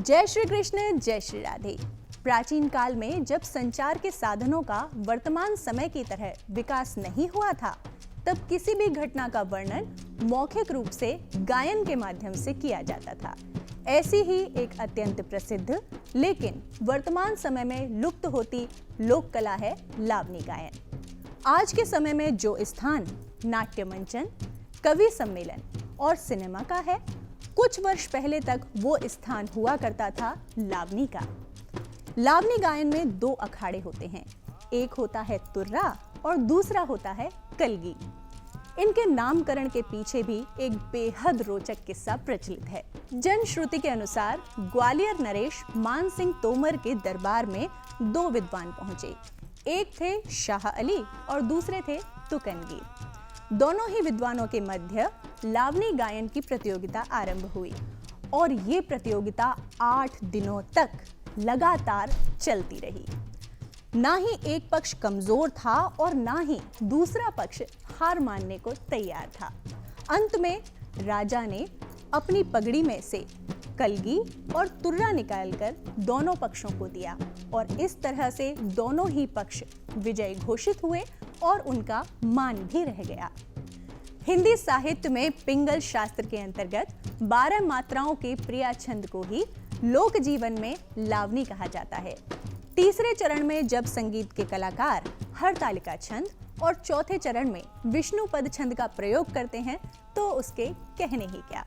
जय श्री कृष्ण, जय श्री राधे। प्राचीन काल में जब संचार के साधनों का वर्तमान समय की तरह विकास नहीं हुआ था, तब किसी भी घटना का वर्णन मौखिक रूप से गायन के माध्यम से किया जाता था। ऐसी ही एक अत्यंत प्रसिद्ध लेकिन वर्तमान समय में लुप्त होती लोक कला है लावनी गायन। आज के समय में जो स्थान नाट्य मंचन, कवि सम्मेलन और सिनेमा का है, कुछ वर्ष पहले तक वो स्थान हुआ करता था लावनी का। लावनी गायन में दो अखाड़े होते हैं, एक होता है तुर्रा और दूसरा होता है कलगी। इनके नामकरण के पीछे भी एक बेहद रोचक किस्सा प्रचलित है। जनश्रुति के अनुसार ग्वालियर नरेश मान सिंह तोमर के दरबार में दो विद्वान पहुंचे। एक थे शाह अली और दूसरे थे तुकनगी। दोनों ही विद्वानों के मध्य लावनी गायन की प्रतियोगिता आरंभ हुई और ये प्रतियोगिता 8 दिनों तक लगातार चलती रही। ना ही एक पक्ष कमजोर था और ना ही दूसरा पक्ष हार मानने को तैयार था। अंत में राजा ने अपनी पगड़ी में से कलगी और तुर्रा निकालकर दोनों पक्षों को दिया और इस तरह से दोनों ही पक्ष विजयी घोषित हुए और उनका मान भी रह गया। हिंदी साहित्य में पिंगल शास्त्र के अंतर्गत 12 मात्राओं के प्रिया छंद को ही लोक जीवन में लावनी कहा जाता है। तीसरे चरण में जब संगीत के कलाकार हरतालिका छंद और चौथे चरण में विष्णु पद छंद का प्रयोग करते हैं तो उसके कहने ही क्या।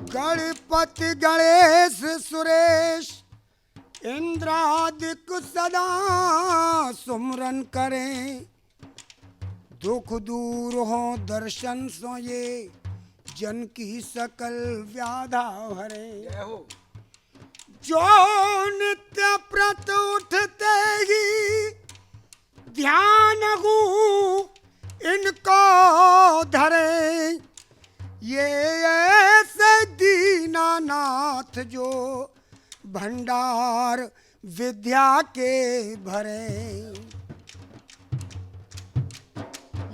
गणपति गणेश सुरेश इंद्रादिक सदा सुमरन करें, दुख दूर हो दर्शन सो ये जन की सकल व्याधा हरे। जो नित्य प्रत उठते ही ध्यान गु इनको धरे, ये ऐसे दीनानाथ जो भंडार विद्या के भरे।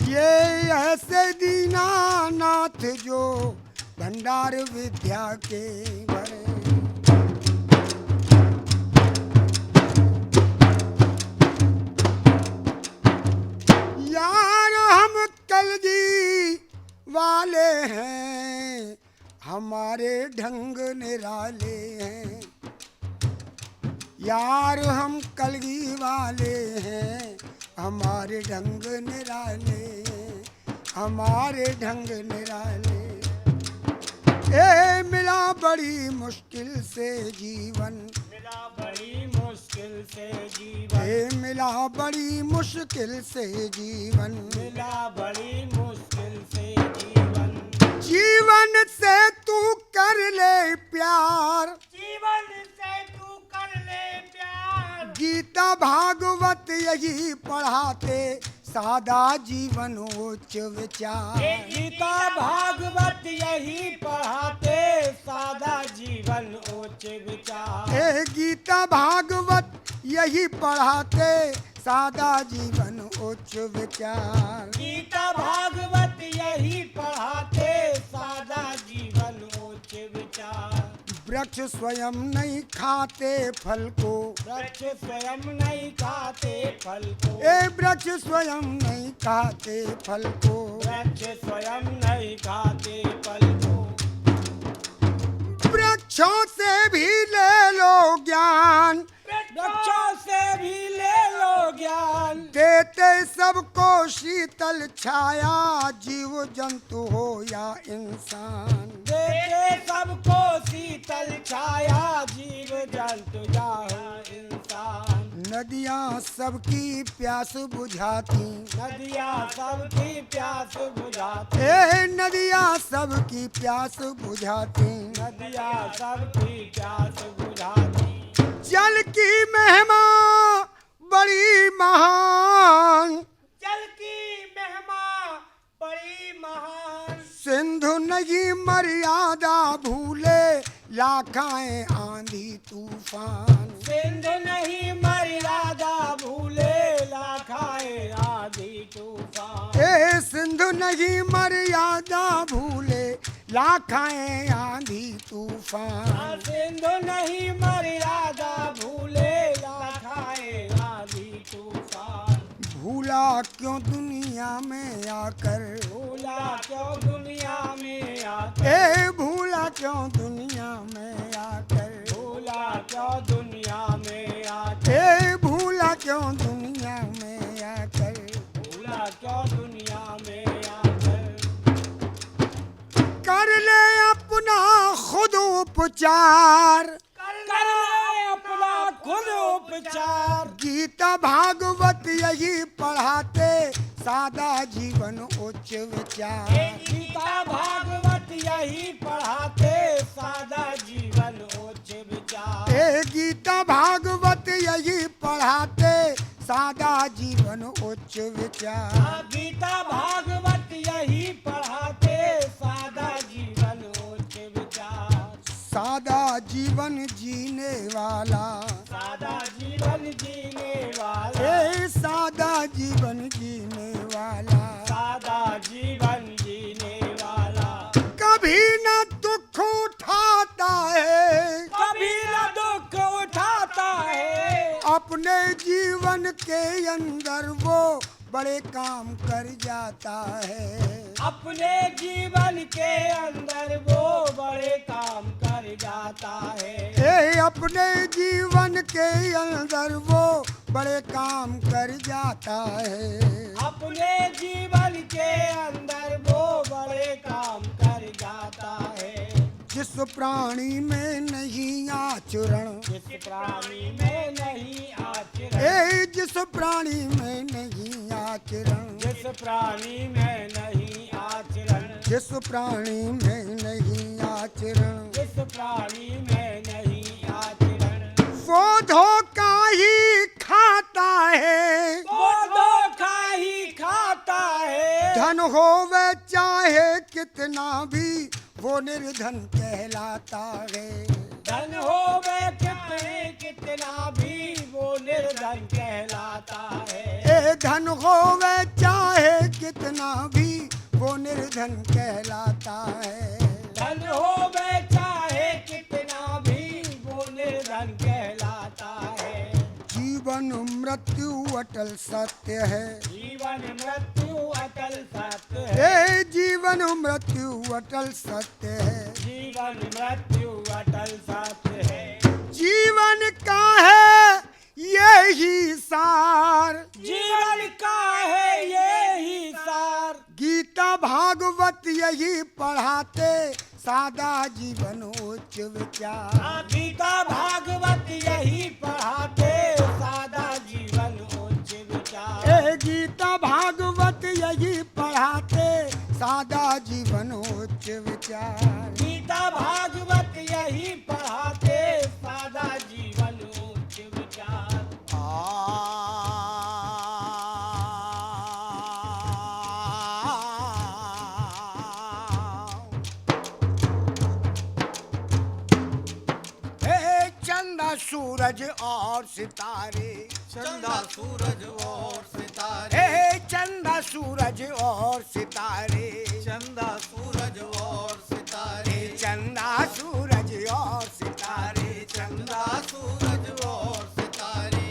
ये ऐसे दीनानाथ जो भंडार विद्या के भरे। यार हम कलगी वाले हैं, हमारे ढंग निराले हैं। यार हम कलगी वाले हैं, हमारे ढंग निराले हैं, हमारे ढंग निराले। ए मिला बड़ी मुश्किल से जीवन, मिला बड़ी मुश्किल से जीवन, ए मिला बड़ी मुश्किल से जीवन, मिला बड़ी मुश्किल से जीवन। जीवन से तू कर ले प्यार, जीवन से तू कर ले प्यार। गीता भागवत यही पढ़ाते सादा जीवन उच्च विचार। गीता भागवत यही पढ़ाते सादा जीवन उच्च विचार। ए गीता भागवत यही पढ़ाते सादा जीवन उच्च विचार। गीता भागवत यही पढ़ाते सादा जीवन उच्च विचार। वृक्ष स्वयं नहीं खाते फल को, वृक्ष स्वयं नहीं खाते फल को। ए वृक्ष स्वयं नहीं खाते फल को, वृक्ष स्वयं नहीं खाते फल को। वृक्षों से भी ले लो ज्ञान, वृक्षों से भी ले लो ज्ञान। देते सबको शीतल छाया, जीव जंतु हो या इंसान। देते सबको शीतल छाया, जीव जंतु या हो इंसान। नदियाँ सबकी प्यास बुझाती, नदियाँ सबकी प्यास बुझाती, ए नदियाँ सबकी प्यास बुझाती। नदियाँ सबकी प्यास बुझाती। जल की महिमा बड़ी महान, जल की महिमा बड़ी महान, सिंधु नहीं मर्यादा भूले, लाखाएं आंधी तूफान। सिंधु नहीं मर्यादा भूले, लाखाए आधी तूफान। ए सिंधु नहीं मर्यादा भूले, लाखाएं आंधी तूफान। सिंधु नहीं मर्यादा भूले, लाखाए आधी तूफान। भूला क्यों दुनिया में आकर, भूला क्यों दुनिया में आकर, ए भूला क्यों दुनिया में आकर, भूला क्यों दुनिया में आकर, ए भूला क्यों दुनिया में आकर। भूला क्यों दुनिया में आकर। कर ले अपना खुद उपचार, कर ले अपना खुद उपचार। गीता भागवत यही पढ़ाते, सादा जीवन उच्च विचार। गीता भागवत यही पढ़ाते, सादा जीवन उच्च विचार। ए गीता भागवत यही पढ़ाते, सादा जीवन उच्च विचार। गीता भागवत यही पढ़ाते, सादा जीवन उच्च विचार। सादा जीवन जीने वाला, सादा जीवन जीने वाला, ए सादा जीवन जीने वाला, सादा जीवन जीने वाला। कभी न दुख उठाता है, कभी न दुख उठाता है, अपने जीवन के अंदर वो बड़े काम कर जाता है। अपने जीवन के अंदर वो बड़े काम कर जाता है। ए अपने जीवन के अंदर वो बड़े काम कर जाता है। अपने जीवन के अंदर वो बड़े काम कर जाता है। जिस प्राणी में नहीं आचरण, जिस प्राणी में नहीं आचरण, ए जिस प्राणी में नहीं आचरण, जिस प्राणी में नहीं आचरण, जिस प्राणी में नहीं आचरण, जिस प्राणी में नहीं आचरण, वो धोखा ही खाता है। वो धोखा ही खाता है। धन होवे चाहे कितना भी, वो निर्धन कहलाता है। धन हो वे कितना भी, वो निर्धन कहलाता है। ए धन होवे चाहे कितना भी, वो निर्धन कहलाता है। धन हो वे चाहे कितना भी, वो निर्धन कहलाता है। जीवन मृत्यु अटल सत्य है, जीवन मृत्यु अटल सत्य है। ए जीवन मृत्यु अटल सत्य है। जीवन मृत्यु अटल सत्य है। जीवन का है यही सार, जीवन का है ये ही सार। गीता भागवत यही पढ़ाते, सादा जीवन उच्च विचार। गीता भागवत यही पढ़ाते, सादा जीवन उच्च विचार। ए गीता भागवत यही पढ़ाते, सादा जीवन उच्च विचार। गीता भागवत यही पढ़ाते, सादा जीवन उच्च विचार। चंदा सूरज और सितारे, चंदा सूरज और सितारे, हे चंदा सूरज और सितारे, चंदा सूरज और सितारे, चंदा सूरज और सितारे, चंदा सूरज और सितारे।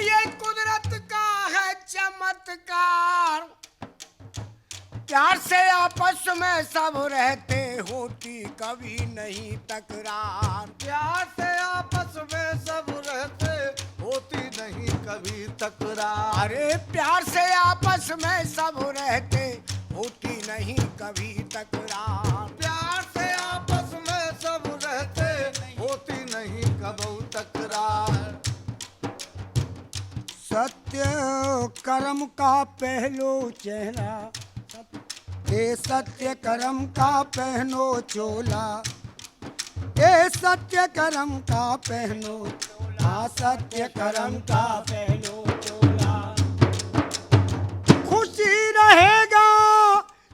ये कुदरत का है चमत्कार, प्यार से आपस में सब रहते, होती कभी नहीं तकरार। प्यार से आपस में सब रहते, होती नहीं कभी तकरार। अरे प्यार से आपस में सब रहते, होती नहीं कभी तकरार। प्यार से आपस में सब रहते, होती नहीं कभी तकरार। सत्य कर्म का पहलो चेहरा, ए सत्य कर्म का पहनो चोला, ए सत्य कर्म का पहनो चोला, सत्य कर्म का पहनो चोला। खुशी रहेगा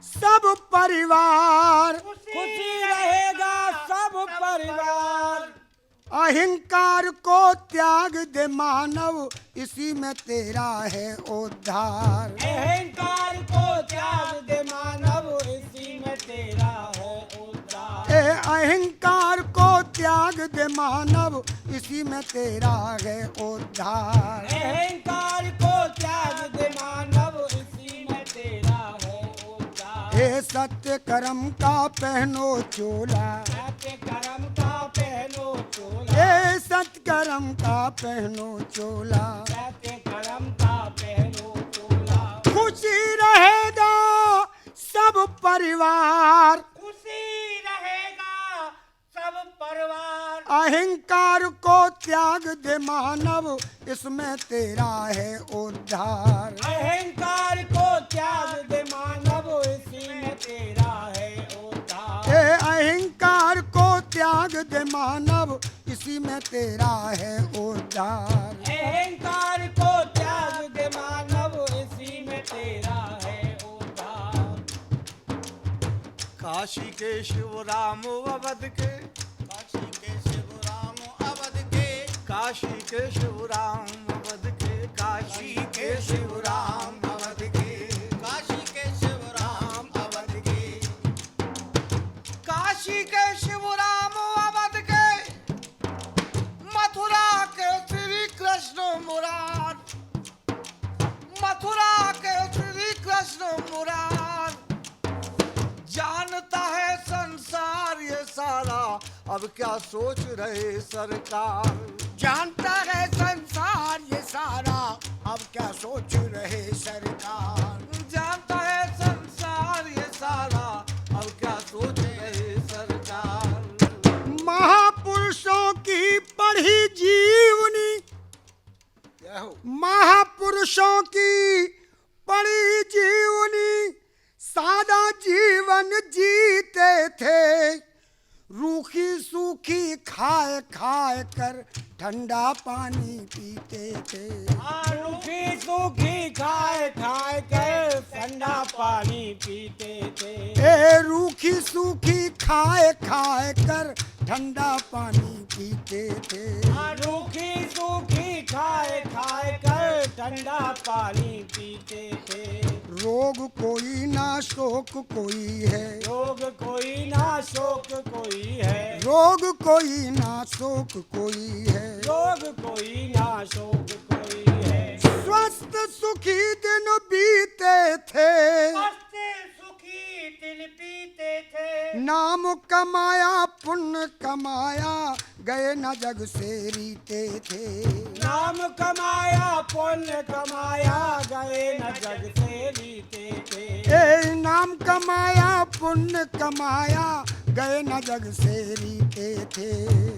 सब परिवार, खुशी रहेगा सब परिवार। अहंकार को त्याग दे मानव, इसी में तेरा है उद्धार। अहंकार को त्याग दे मानव, इसी में तेरा है उद्धार। ए अहंकार को त्याग दे मानव, इसी में तेरा है उद्धार। अहंकार को त्याग दे मानव, इसी में तेरा है उद्धार। ए सत्य कर्म का पहनो चोला, सत्य कर्म का पहनो चोला, ए सत्य कर्म का पहनो चोला। सत्य कर्म का पहनो चोला। खुशी रहेगा सब परिवार, खुशी रहेगा सब परिवार। अहंकार को त्याग दे मानव, इसमें तेरा है उद्धार। अहंकार को त्याग दे मानव, इसी में तेरा है उद्धार। ए अहंकार को त्याग दे मानव, इसी में तेरा है उद्धार। अहंकार को त्याग दे मानव, इसी में तेरा है उद्धार। काशी के शिव राम अवध के, काशी के शिव राम अवध के, काशी के शिव राम अवध के, काशी के शिव राम अवध के, काशी के शिव राम अवध के, काशी के शिव राम अवध के, मथुरा के श्री कृष्ण मुरार, मथुरा के श्री कृष्ण मुरार। जानता है संसार ये सारा, अब क्या सोच रहे सरकार। जानता है संसार ये सारा, अब क्या सोच रहे सरकार। जानता है संसार ये सारा, अब क्या सोच रहे सरकार। महापुरुषों की पढ़ी जीवनी, महापुरुषों की पढ़ी जीवनी, सादा जीवन जीते थे। रूखी सूखी खाए खाए कर ठंडा पानी पीते थे। रूखी सूखी खाए खाए कर ठंडा पानी पीते थे। ए रूखी सूखी खाए खाए कर ठंडा पानी पीते थे। रूखी सूखी खाए खाए कर ठंडा पानी पीते थे। रोग कोई ना शोक कोई है, रोग कोई ना शोक कोई है, रोग कोई ना शोक कोई है। रोग कोई ना शोक कोई है। स्वस्थ सुखी दिन बीते थे, मस्त सुखी दिन पीते थे। नाम कमाया पुण्य कमाया, गए न जग से रीते थे। नाम कमाया पुण्य कमाया, गए न जग से रीते थे। ए नाम कमाया पुण्य कमाया, गए न जग से रीते थे।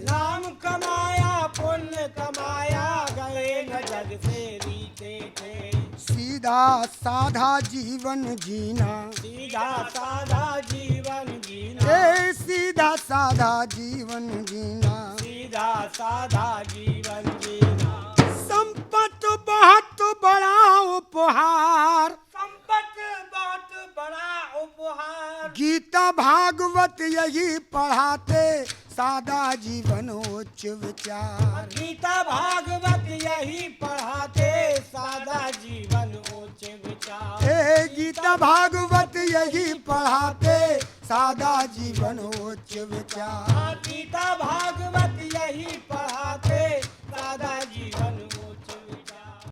नाम कमाया पुण्य कमाया, गए न जग से रीते थे। सीधा साधा जीवन जीना, सीधा साधा जीवन जीना, ए सीधा साधा जीवन जीना। सीधा साधा जीवन जीना। संपत बहुत बड़ा उपहार, संपत बहुत बड़ा उपहार। गीता भागवत यही पढ़ाते, सादा जीवन उच्च विचार। गीता भागवत यही पढ़ाते, सादा जीवन उच्च विचार। ए गीता भागवत यही पढ़ाते, सादा जीवन उच्च विचार। गीता भागवत यही पढ़ाते, सादा